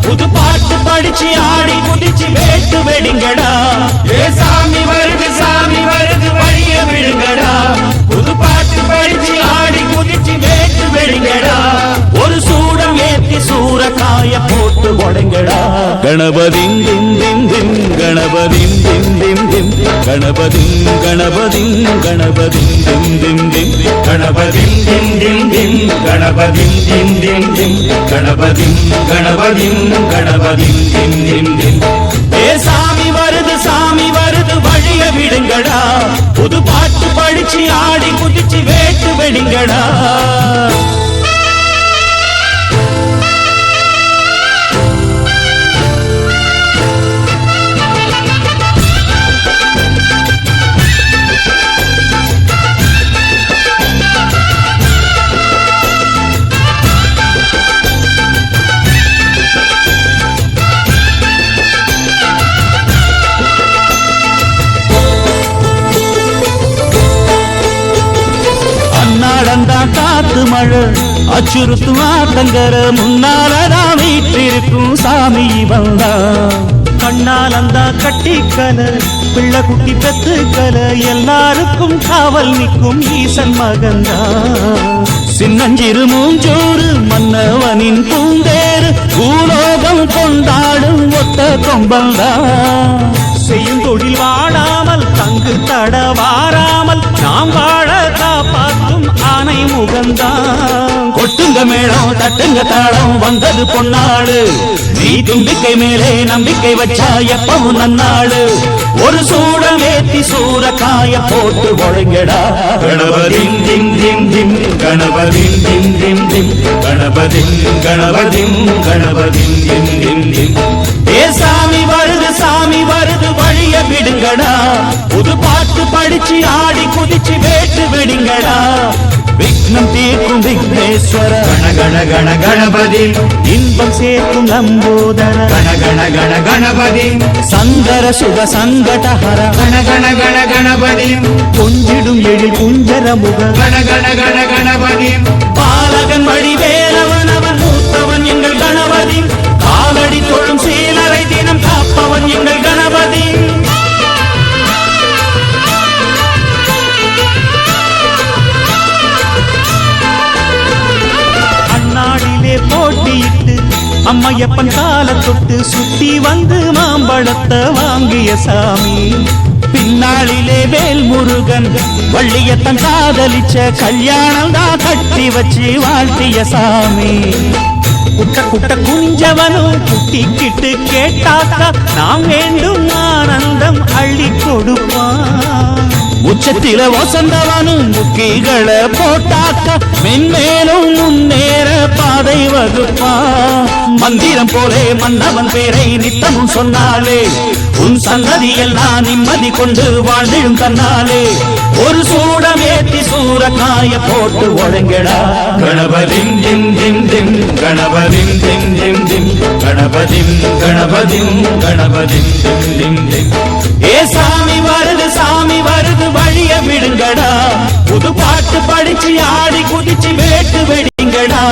புது பாட்டு படிச்சு ஆடி குதிச்சு வேட்டு வெடிங்கடா ஏ சாமி வருது வழிய விடுங்கடா புது பாட்டு படிச்சு ஆடி குதிச்சு வேட்டு வெடிங்கடா ஒரு சூடம் ஏத்தி சூரக்காய போட்டு உடைங்கடா கணபதிம் திம் திம் திம் கணபதிம் திம் திம் திம் கணபதிம் கணபதிம் கணபதிம் திம் திம் திம் கணபதிம் திம் திம் திம் கணபதிம் திம் திம் திம் கணபதிம் கணபதிம் கணபதிம் திம் திம் திம் ஏ சாமி வருது வழிய விடுங்கடா புது பாட்டு படிச்சு ஆடி குதிச்சு வேட்டு வெடிங்கடா காத்து மழை அச்சுறுத்தும் ஆத்தங்கர முன்னாலதான் வீட்டிருக்கும் சாமி வந்தா கண்ணால் அந்த கட்டிக்கல பிள்ளை குட்டி பெத்துக்கல எல்லாருக்கும் காவல் நிற்கும் ஈசன் மகந்தா சின்னஞ்சிறு மூஞ்சோறு மன்னவனின் பூந்தேறு பூலோகம் கொண்டாடும் ஒத்த கொம்பந்தா செய்யும் தொழில் வாடாமல் தங்கு தட வாராமல் நாம் வாழ காப்பாற்றும் ஆனை முகந்தான் கொட்டுங்க மேளம் தட்டுங்க தாளம் வந்தது பொன்னாடு நீ தும்பிக்கை மேலே நம்பிக்கை வச்சா எப்பவும் நன்னாடு ஒரு சூடம் ஏத்தி சூரக்காய போட்டு ஒழுங்கடா கணபதிம் திம் திம் திம் கணபதிம் திம் திம் திம் கணபதிம் கணபதிம் கணபதிம் திம் திம் திம் ஏ சாமி வருது வழிய விடுங்கடா புது பாட்டு படிச்சு ஆடி குதிச்சு வேட்டு வெடிங்கடா விக்னம் தீர்க்கும் விக்னேஸ்வர கண கண கணபதி இன்பம் சேர்க்கும் லம்போதர கண கண கணபதி சங்கர சுக சங்கடஹர கண கணபதி கொஞ்சிடும் எழில் குஞ்சர முக கண கணபதி பாலகன் வடிவேலவன் அவன் மூத்தவன் எங்கள் கணபதி காலடி தொழும் சீலரை தினம் காப்பவன் எங்கள் கணபதி அண்ணாடிலே போட்டியிட்டு அம்மையப்பன் கால தொட்டு சுத்தி வந்து மாம்பழத்தை வாங்கிய சாமி பின்னாளிலே வேல் முருகன் வள்ளியத்தன் காதலிச்ச கல்யாணம் தான் கட்டி வச்சு வாழ்த்திய சாமி குட்ட குட்ட குஞ்சவனும் குட்டிக்கிட்டு கேட்டாக்கா நாம் வேண்டும் ஆனந்தம் அள்ளி கொடுப்பான் உச்சத்தில வசந்தவனும் முக்கிகளை போட்டாக்க மென்மேலும் முன்னேற பாதை வகுப்பா மந்திரம் போலே மன்னவன் பேரை நித்தமும் சொன்னாலே உன் சந்ததி எல்லாம் நிம்மதி கொண்டு வாழ்ந்திடும் தன்னாலே ஒரு சூடம் ஏத்தி சூரக்காய போட்டு ஒழுங்கடா கணபதிம் திம் திம் திம் கணபதிம் திம் திம் திம் கணபதிம் கணபதிம் கணபதிம் திம் திம் திம் ஏ சாமி வருது வழிய விடுங்கடா புது பாட்டு படிச்சு ஆடி குதிச்சு வேட்டு வெடிங்கடா